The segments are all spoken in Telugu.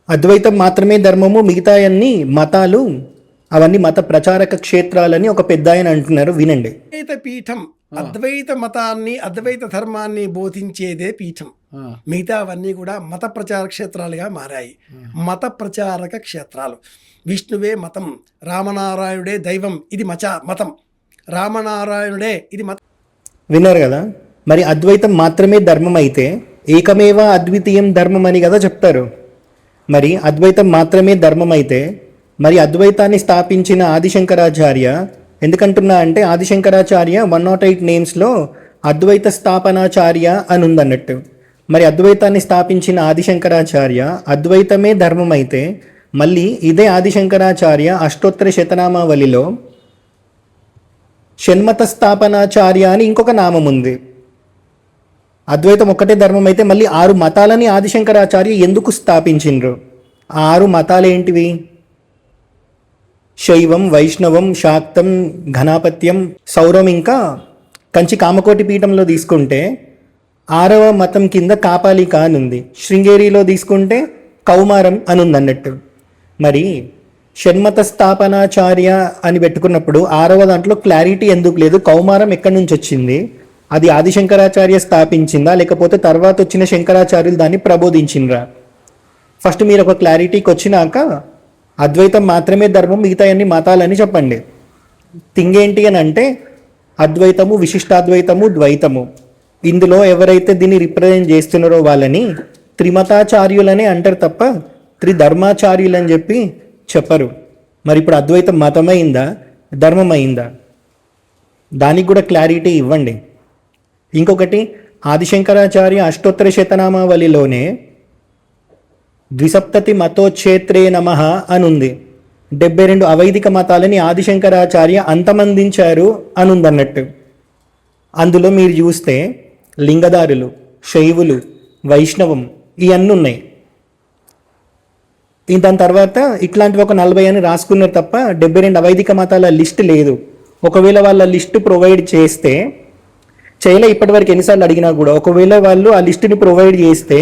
అద్వైతం మాత్రమే ధర్మము, మిగతా అన్ని మతాలు అవన్నీ మత ప్రచారక క్షేత్రాలని ఒక పెద్ద ఆయన అంటున్నారు, వినండి. అద్వైత పీఠం అద్వైత మతాన్ని అద్వైత ధర్మాన్ని బోధించేదే పీఠం. మిగతా అవన్నీ కూడా మత ప్రచార క్షేత్రాలుగా మారాయి. మత ప్రచారక క్షేత్రాలు. విష్ణువే మతం, రామనారాయణుడే దైవం, ఇది మతం. రామనారాయణుడే ఇది మతం. విన్నారు కదా. మరి అద్వైతం మాత్రమే ధర్మం అయితే ఏకమేవ అద్వితీయం ధర్మం అని కదా చెప్తారు. మరి అద్వైతం మాత్రమే ధర్మం అయితే మరి అద్వైతాన్ని స్థాపించిన ఆదిశంకరాచార్య, ఎందుకంటున్నా అంటే ఆదిశంకరాచార్య 108 నేమ్స్లో అద్వైత స్థాపనాచార్య అని ఉందన్నట్టు. మరి అద్వైతాన్ని స్థాపించిన ఆదిశంకరాచార్య అద్వైతమే ధర్మం అయితే మళ్ళీ ఇదే ఆదిశంకరాచార్య అష్టోత్తర శతనామావళిలో షణ్మత స్థాపనాచార్య అని ఇంకొక నామం ఉంది. అద్వైతం ఒక్కటే ధర్మం అయితే మళ్ళీ 6 మతాలని ఆదిశంకరాచార్య ఎందుకు స్థాపించిండ్రు? ఆ 6 మతాలు ఏంటివి? శైవం, వైష్ణవం, శాక్తం, ఘనాపత్యం, సౌరం, ఇంకా కంచి కామకోటి పీఠంలో తీసుకుంటే 6వ మతం కింద కాపాలిక అని ఉంది. శృంగేరిలో తీసుకుంటే కౌమారం అని ఉంది అన్నట్టు. మరి షణ్మత స్థాపనాచార్య అని పెట్టుకున్నప్పుడు 6వ దాంట్లో క్లారిటీ ఎందుకు లేదు? కౌమారం ఎక్కడి నుంచి వచ్చింది? అది ఆదిశంకరాచార్య స్థాపించిందా లేకపోతే తర్వాత వచ్చిన శంకరాచార్యులు దాన్ని ప్రబోధించిండ్రా? ఫస్ట్ మీరు ఒక క్లారిటీకి వచ్చినాక అద్వైతం మాత్రమే ధర్మం, మిగతా అన్ని మతాలని చెప్పండి. థింగ్ ఏంటి అని అంటే అద్వైతము, విశిష్టాద్వైతము, ద్వైతము. ఇందులో ఎవరైతే దీన్ని రిప్రజెంట్ చేస్తున్నారో వాళ్ళని త్రిమతాచార్యులనే అంటారు తప్ప త్రిధర్మాచార్యులని చెప్పి చెప్పరు. మరి ఇప్పుడు అద్వైతం మతమైందా, ధర్మమైందా? దానికి కూడా క్లారిటీ ఇవ్వండి. ఇంకొకటి, ఆదిశంకరాచార్య అష్టోత్తర శతనామావళిలోనే ద్విసప్తతి మతోక్షేత్రే నమః అని ఉంది. 72 అవైదిక మతాలని ఆదిశంకరాచార్య అంతమందించారు అని ఉందన్నట్టు. అందులో మీరు చూస్తే లింగదారులు, శైవులు, వైష్ణవం ఇవన్నీ ఉన్నాయి. దాని తర్వాత ఇట్లాంటివి ఒక 40 అని రాసుకున్నారు తప్ప 72 అవైదిక మతాల లిస్ట్ లేదు. ఒకవేళ వాళ్ళ లిస్టు ప్రొవైడ్ చేస్తే, చేయలే ఇప్పటివరకు ఎన్నిసార్లు అడిగినా కూడా, ఒకవేళ వాళ్ళు ఆ లిస్టుని ప్రొవైడ్ చేస్తే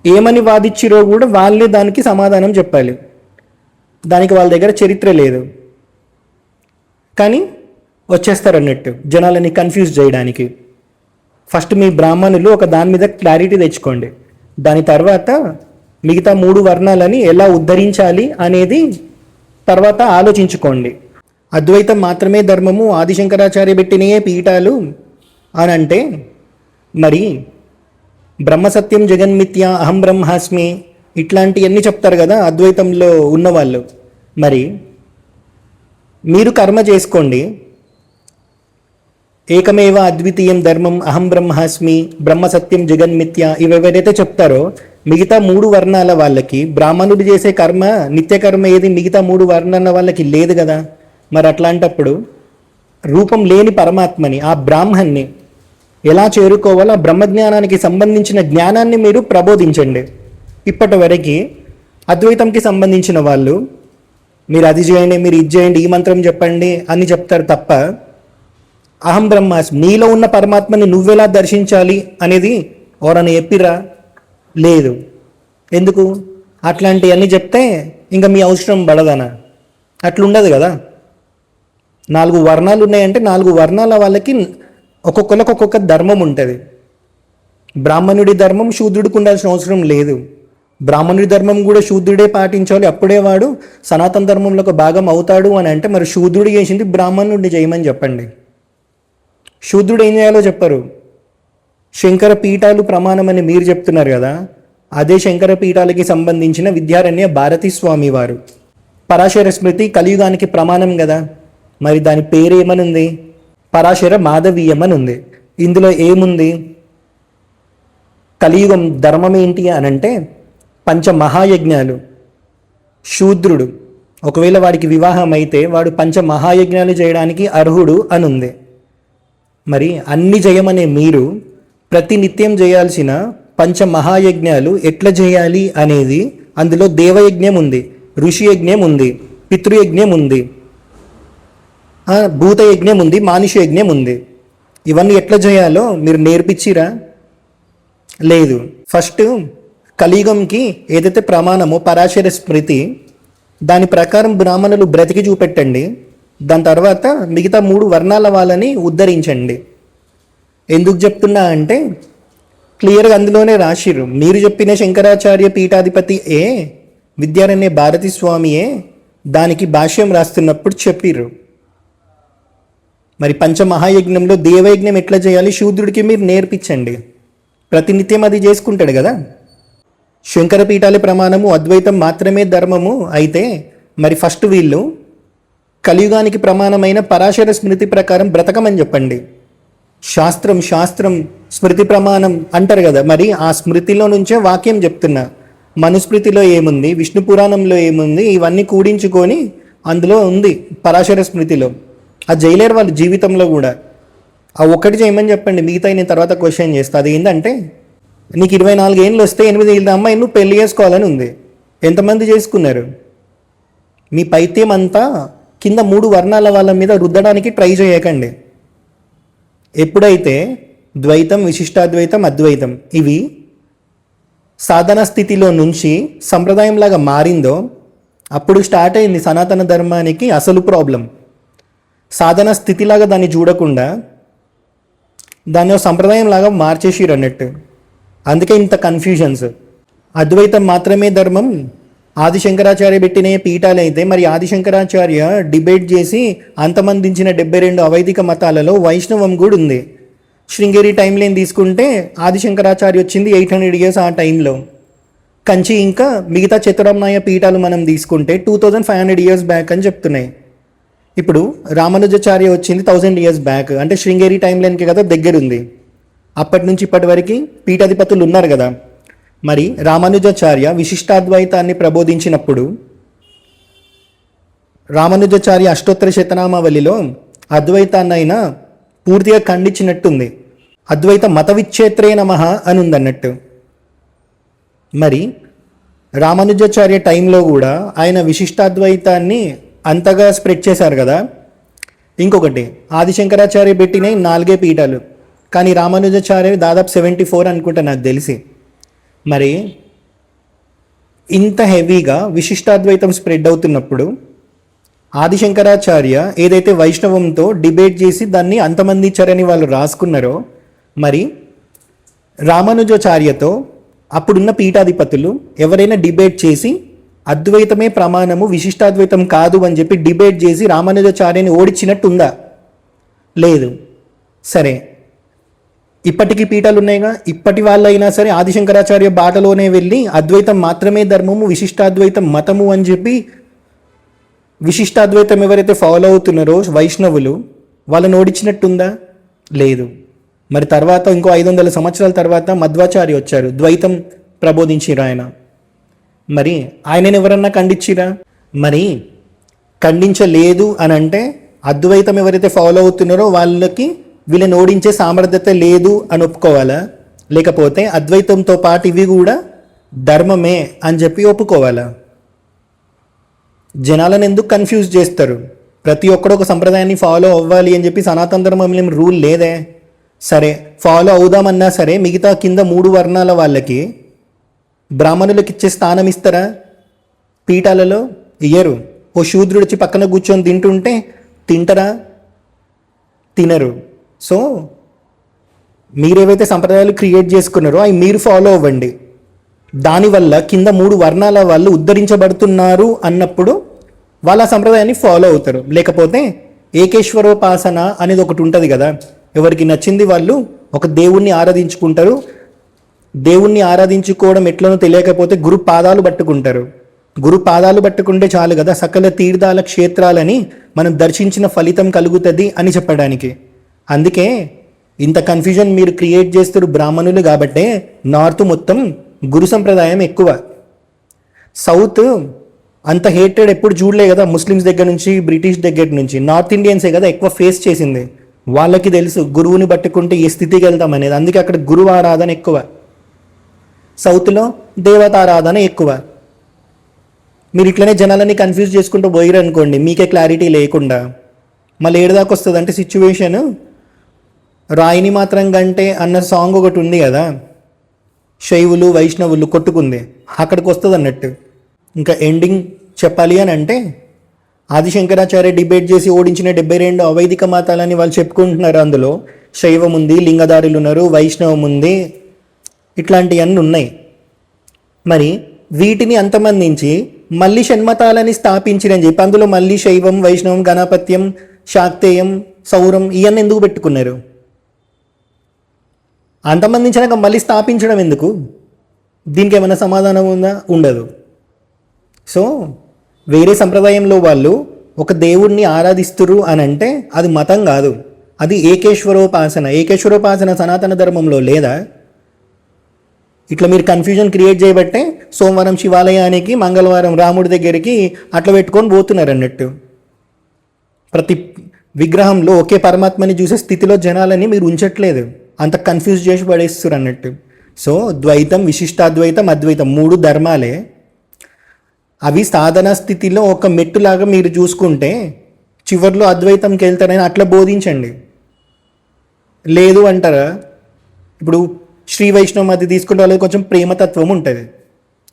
ఏమని వాదిచ్చిరో కూడా వాళ్ళే దానికి సమాధానం చెప్పాలి. దానికి వాళ్ళ దగ్గర చరిత్ర లేదు, కానీ వచ్చేస్తారు అన్నట్టు జనాలని కన్ఫ్యూజ్ చేయడానికి. ఫస్ట్ మీ బ్రాహ్మణులు ఒక దాని మీద క్లారిటీ తెచ్చుకోండి. దాని తర్వాత మిగతా 3 వర్ణాలని ఎలా ఉద్ధరించాలి అనేది తర్వాత ఆలోచించుకోండి. అద్వైతం మాత్రమే ధర్మము, ఆదిశంకరాచార్య పెట్టినయే పీఠాలు అని అంటే మరి బ్రహ్మసత్యం జగన్మిథ్య, అహం బ్రహ్మాస్మి ఇట్లాంటివన్నీ చెప్తారు కదా అద్వైతంలో ఉన్నవాళ్ళు. మరి మీరు కర్మ చేసుకోండి, ఏకమేవ అద్వితీయం ధర్మం, అహం బ్రహ్మాస్మి, బ్రహ్మసత్యం జగన్మిథ్య ఇవి ఎవరైతే చెప్తారో మిగతా 3 వర్ణాల వాళ్ళకి బ్రాహ్మణుడు చేసే కర్మ, నిత్య కర్మ ఏది మిగతా 3 వర్ణాల వాళ్ళకి లేదు కదా. మరి అట్లాంటప్పుడు రూపం లేని పరమాత్మని, ఆ బ్రాహ్మణ్ణి ఎలా చేరుకోవాలో ఆ బ్రహ్మజ్ఞానానికి సంబంధించిన జ్ఞానాన్ని మీరు ప్రబోధించండి. ఇప్పటి వరకు అద్వైతంకి సంబంధించిన వాళ్ళు మీరు అది చేయండి, మీరు ఇది చేయండి, ఈ మంత్రం చెప్పండి అని చెప్తారు తప్ప అహం బ్రహ్మాస్మి, నీలో ఉన్న పరమాత్మని నువ్వెలా దర్శించాలి అనేది ఎవరన్నా చెప్పిరా? లేదు. ఎందుకు? అట్లాంటివన్నీ చెప్తే ఇంకా మీ అవసరం పడదనా? అట్లుండదు కదా. 4 వర్ణాలు ఉన్నాయంటే 4 వర్ణాల వాళ్ళకి ఒక్కొక్కరికి ఒక్కొక్క ధర్మం ఉంటుంది. బ్రాహ్మణుడి ధర్మం శూద్రుడికి ఉండాల్సిన అవసరం లేదు. బ్రాహ్మణుడి ధర్మం కూడా శూద్రుడే పాటించాలి, అప్పుడే వాడు సనాతన ధర్మంలో ఒక భాగం అవుతాడు అని అంటే మరి శూద్రుడు చేసింది బ్రాహ్మణుడిని చేయమని చెప్పండి. శూద్రుడు ఏం చేయాలో చెప్పరు. శంకర పీఠాలు ప్రమాణమని మీరు చెప్తున్నారు కదా, అదే శంకర పీఠాలకి సంబంధించిన విద్యారణ్య భారతీ స్వామి వారు పరాశర స్మృతి కలియుగానికి ప్రమాణం కదా. మరి దాని పేరు ఏమనుంది? పరాశర మాధవీయం అని ఉంది. ఇందులో ఏముంది? కలియుగం ధర్మం ఏంటి అని అంటే పంచమహాయజ్ఞాలు. శూద్రుడు ఒకవేళ వాడికి వివాహం అయితే వాడు పంచమహాయజ్ఞాలు చేయడానికి అర్హుడు అని ఉంది. మరి అన్ని జయమనే మీరు ప్రతినిత్యం చేయాల్సిన పంచమహాయజ్ఞాలు ఎట్లా చేయాలి అనేది అందులో దేవయజ్ఞం ఉంది, ఋషి యజ్ఞం ఉంది, పితృయజ్ఞం ఉంది, భూతయజ్ఞం ఉంది, మానుష యజ్ఞం ఉంది. ఇవన్నీ ఎట్లా చేయాలో మీరు నేర్పించిరా? లేదు. ఫస్ట్ కలియుగంకి ఏదైతే ప్రమాణమో పరాశర స్మృతి, దాని ప్రకారం బ్రాహ్మణులు బ్రతికి చూపెట్టండి. దాని తర్వాత మిగతా 3 వర్ణాల వాళ్ళని ఉద్ధరించండి. ఎందుకు చెప్తున్నా అంటే క్లియర్గా అందులోనే రాసిర్రు. మీరు చెప్పిన శంకరాచార్య పీఠాధిపతి విద్యారణ్య భారతి స్వామియే దానికి భాష్యం రాస్తున్నప్పుడు చెప్పిర్రు. మరి పంచమహాయజ్ఞంలో దేవయజ్ఞం ఎట్లా చేయాలి శూద్రుడికి మీరు నేర్పించండి. ప్రతినిత్యం అది చేసుకుంటాడు కదా. శంకర పీఠాల ప్రమాణము అద్వైతం మాత్రమే ధర్మము అయితే మరి ఫస్ట్ వీళ్ళు కలియుగానికి ప్రమాణమైన పరాశర స్మృతి ప్రకారం బ్రతకమని చెప్పండి. శాస్త్రం స్మృతి ప్రమాణం అంటారు కదా, మరి ఆ స్మృతిలో నుంచే వాక్యం చెప్తున్నా. మనుస్మృతిలో ఏముంది, విష్ణు పురాణంలో ఏముంది, ఇవన్నీ కూడించుకొని అందులో ఉంది పరాశర స్మృతిలో. ఆ జైలేరు వాళ్ళ జీవితంలో కూడా ఆ ఒక్కటి చేయమని చెప్పండి. మిగతా నేను తర్వాత క్వశ్చన్ చేస్తా. అది ఏంటంటే నీకు 24 ఏళ్ళు వస్తే 8 ఏళ్ళ అమ్మాయి నువ్వు పెళ్లి చేసుకోవాలని ఉంది. ఎంతమంది చేసుకున్నారు? మీ పైత్యం అంతా కింద 3 వర్ణాల వాళ్ళ మీద రుద్దడానికి ట్రై చేయకండి. ఎప్పుడైతే ద్వైతం, విశిష్టాద్వైతం, అద్వైతం ఇవి సాధన స్థితిలో నుంచి సంప్రదాయంలాగా మారిందో అప్పుడు స్టార్ట్ అయింది సనాతన ధర్మానికి అసలు ప్రాబ్లం. సాధన స్థితిలాగా దాన్ని చూడకుండా దాన్ని సంప్రదాయంలాగా మార్చేసిరు అన్నట్టు. అందుకే ఇంత కన్ఫ్యూజన్స్. అద్వైతం మాత్రమే ధర్మం ఆదిశంకరాచార్య పెట్టిన పీఠాలు అయితే మరి ఆదిశంకరాచార్య డిబేట్ చేసి అంతమందించిన 72 అవైదిక మతాలలో వైష్ణవం కూడా ఉంది. శృంగేరి టైం లైన్ తీసుకుంటే ఆదిశంకరాచార్య వచ్చింది 800 ఇయర్స్ ఆ టైంలో. కంచి ఇంకా మిగతా చతురమ్నాయ పీఠాలు మనం తీసుకుంటే 2500 ఇయర్స్ బ్యాక్ అని చెప్తున్నాయి. ఇప్పుడు రామానుజాచార్య వచ్చింది 1000 ఇయర్స్ బ్యాక్, అంటే శృంగేరి టైం లైన్కి కదా దగ్గరుంది. అప్పటి నుంచి ఇప్పటి వరకు పీఠాధిపతులు ఉన్నారు కదా. మరి రామానుజాచార్య విశిష్టాద్వైతాన్ని ప్రబోధించినప్పుడు రామానుజాచార్య అష్టోత్తర శతనామావళిలో అద్వైతాన్ని అయినా పూర్తిగా ఖండించినట్టుంది. అద్వైత మత విచ్ఛేత్రే నమః అని ఉందన్నట్టు. మరి రామానుజాచార్య టైంలో కూడా ఆయన విశిష్టాద్వైతాన్ని అంతగా స్ప్రెడ్ చేశారు కదా. ఇంకొకటి ఆదిశంకరాచార్య పెట్టిన 4 పీఠాలు, కానీ రామానుజాచార్య దాదాపు 74 అనుకుంటా నాకు తెలిసి. మరి ఇంత హెవీగా విశిష్టాద్వైతం స్ప్రెడ్ అవుతున్నప్పుడు ఆదిశంకరాచార్య ఏదైతే వైష్ణవంతో డిబేట్ చేసి దాన్ని అంతమందించారని వాళ్ళు రాసుకున్నారో, మరి రామానుజాచార్యతో అప్పుడున్న పీఠాధిపతులు ఎవరైనా డిబేట్ చేసి అద్వైతమే ప్రమాణము విశిష్టాద్వైతం కాదు అని చెప్పి డిబేట్ చేసి రామానుజాచార్యని ఓడించినట్టుందా? లేదు. సరే, ఇప్పటికీ పీఠాలు ఉన్నాయిగా. ఇప్పటి వాళ్ళైనా సరే ఆదిశంకరాచార్య బాటలోనే వెళ్ళి అద్వైతం మాత్రమే ధర్మము, విశిష్టాద్వైతం మతము అని చెప్పి విశిష్టాద్వైతం ఎవరైతే ఫాలో అవుతున్నారో వైష్ణవులు వాళ్ళని ఓడించినట్టుందా? లేదు. మరి తర్వాత ఇంకో 500 సంవత్సరాల తర్వాత మధ్వాచార్య వచ్చారు, ద్వైతం ప్రబోధించిరా ఆయన. మరి ఆయనని ఎవరన్నా ఖండించిరా? మరి ఖండించలేదు అని అంటే అద్వైతం ఎవరైతే ఫాలో అవుతున్నారో వాళ్ళకి వీళ్ళని ఓడించే సామర్థ్యత లేదు అని ఒప్పుకోవాలా? లేకపోతే అద్వైతంతో పాటు ఇవి కూడా ధర్మమే అని చెప్పి ఒప్పుకోవాలా? జనాలను ఎందుకు కన్ఫ్యూజ్ చేస్తారు? ప్రతి ఒక్కడు ఒక సంప్రదాయాన్ని ఫాలో అవ్వాలి అని చెప్పి సనాతన ధర్మంలో రూల్ లేదే. సరే, ఫాలో అవుదామన్నా సరే మిగతా కింద 3 వర్ణాల వాళ్ళకి బ్రాహ్మణులకు ఇచ్చే స్థానం ఇస్తారా? పీఠాలలో ఇయ్యరు. ఓ శూద్రుడు వచ్చి పక్కన కూర్చొని తింటుంటే తింటారా? తినరు. సో మీరేవైతే సంప్రదాయాలు క్రియేట్ చేసుకున్నారో అవి మీరు ఫాలో అవ్వండి. దానివల్ల కింద 3 వర్ణాల వాళ్ళు ఉద్ధరించబడుతున్నారు అన్నప్పుడు వాళ్ళ సంప్రదాయాన్ని ఫాలో అవుతారు. లేకపోతే ఏకేశ్వరోపాసన అనేది ఒకటి ఉంటుంది కదా, ఎవరికి నచ్చింది వాళ్ళు ఒక దేవుణ్ణి ఆరాధించుకుంటారు. దేవుణ్ణి ఆరాధించుకోవడం ఎట్లనో తెలియకపోతే గురు పాదాలు పట్టుకుంటారు. గురు పాదాలు పట్టుకుంటే చాలు కదా సకల తీర్థాల క్షేత్రాలని మనం దర్శించిన ఫలితం కలుగుతుంది అని చెప్పడానికి. అందుకే ఇంత కన్ఫ్యూజన్ మీరు క్రియేట్ చేస్తారు బ్రాహ్మణులు కాబట్టే నార్త్ మొత్తం గురు సంప్రదాయం ఎక్కువ. సౌత్ అంత హేటెడ్ ఎప్పుడు చూడలే కదా, ముస్లిమ్స్ దగ్గర నుంచి బ్రిటిష్ దగ్గర నుంచి. నార్త్ ఇండియన్సే కదా ఎక్కువ ఫేస్ చేసింది. వాళ్ళకి తెలుసు గురువుని పట్టుకుంటే ఏ స్థితికి వెళ్తాం అనేది. అందుకే అక్కడ గురువు ఆరాధన ఎక్కువ, సౌత్లో దేవతారాధన ఎక్కువ. మీరు ఇట్లనే జనాలని కన్ఫ్యూజ్ చేసుకుంటూ పోయిరు అనుకోండి, మీకే క్లారిటీ లేకుండా మళ్ళీ ఏడుదాకా వస్తుంది అంటే సిచ్యువేషన్. రాయిని మాత్రం కంటే అన్న సాంగ్ ఒకటి ఉంది కదా, శైవులు వైష్ణవులు కొట్టుకుంది అక్కడికి వస్తుంది అన్నట్టు. ఇంకా ఎండింగ్ చెప్పాలి అని అంటే ఆదిశంకరాచార్య డిబేట్ చేసి ఓడించిన 72 అవైదిక మతాలని వాళ్ళు చెప్పుకుంటున్నారు. అందులో శైవం ఉంది, లింగదారులు ఉన్నారు, వైష్ణవం ఉంది, ఇట్లాంటివన్నీ ఉన్నాయి. మరి వీటిని అంతమందించి మళ్ళీ షణ్మతాలని స్థాపించిరని చెప్పి అందులో మళ్ళీ శైవం, వైష్ణవం, గణాపత్యం, శాక్తేయం, సౌరం ఇవన్నీ ఎందుకు పెట్టుకున్నారు? అంతమందించినాక మళ్ళీ స్థాపించడం ఎందుకు? దీనికి ఏమైనా సమాధానం ఉందా? ఉండదు. సో వేరే సంప్రదాయంలో వాళ్ళు ఒక దేవుణ్ణి ఆరాధిస్తురు అని అంటే అది మతం కాదు, అది ఏకేశ్వరోపాసన. ఏకేశ్వరోపాసన సనాతన ధర్మంలో లేదా? ఇట్లా మీరు కన్ఫ్యూజన్ క్రియేట్ చేయబట్టే సోమవారం శివాలయానికి, మంగళవారం రాముడి దగ్గరికి అట్లా పెట్టుకొని పోతున్నారు అన్నట్టు. ప్రతి విగ్రహంలో ఒకే పరమాత్మని చూసే స్థితిలో జనాలని మీరు ఉంచట్లేదు, అంత కన్ఫ్యూజ్ చేసి పడేస్తారు అన్నట్టు. సో ద్వైతం, విశిష్టాద్వైతం, అద్వైతం 3 ధర్మాలే. అవి సాధనా స్థితిలో ఒక మెట్టులాగా మీరు చూసుకుంటే చివరిలో అద్వైతంకి వెళ్తారని అట్లా బోధించండి. లేదు అంటారా? ఇప్పుడు శ్రీ వైష్ణవం అది తీసుకుంటే వాళ్ళకి కొంచెం ప్రేమతత్వం ఉంటుంది,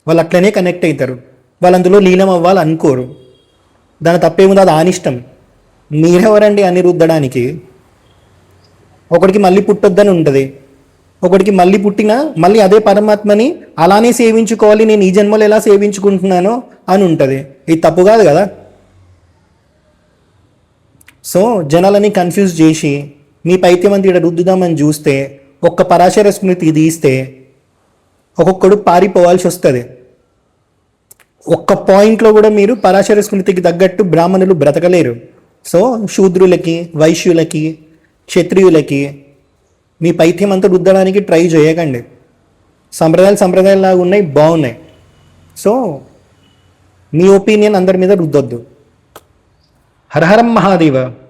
వాళ్ళు అట్లనే కనెక్ట్ అవుతారు, వాళ్ళు అందులో లీనం అవ్వాలి అనుకోరు. దాని తప్పేముంది, అది ఆనిష్టం. మీరెవరండి అని రుద్దడానికి? ఒకడికి మళ్ళీ పుట్టొద్దని ఉంటుంది, ఒకడికి మళ్ళీ పుట్టినా మళ్ళీ అదే పరమాత్మని అలానే సేవించుకోవాలి, నేను ఈ జన్మలో ఎలా సేవించుకుంటున్నానో అని ఉంటుంది. ఇది తప్పు కాదు కదా? సో జనాలని కన్ఫ్యూజ్ చేసి మీ పైత్యమంతి ఇక్కడ రుద్దుదామని చూస్తే ఒక్క పరాశర స్మృతి తీస్తే ఒక్కొక్కడు పారిపోవాల్సి వస్తుంది. ఒక్క పాయింట్లో కూడా మీరు పరాశర స్మృతికి తగ్గట్టు బ్రాహ్మణులు బ్రతకలేరు. సో శూద్రులకి, వైశ్యులకి, క్షత్రియులకి మీ పైత్యం అంతా రుద్దడానికి ట్రై చేయకండి. సంప్రదాయాలాగా ఉన్నాయి, బాగున్నాయి. సో మీ ఒపీనియన్ అందరి మీద రుద్దొద్దు. హర హరం మహాదేవ.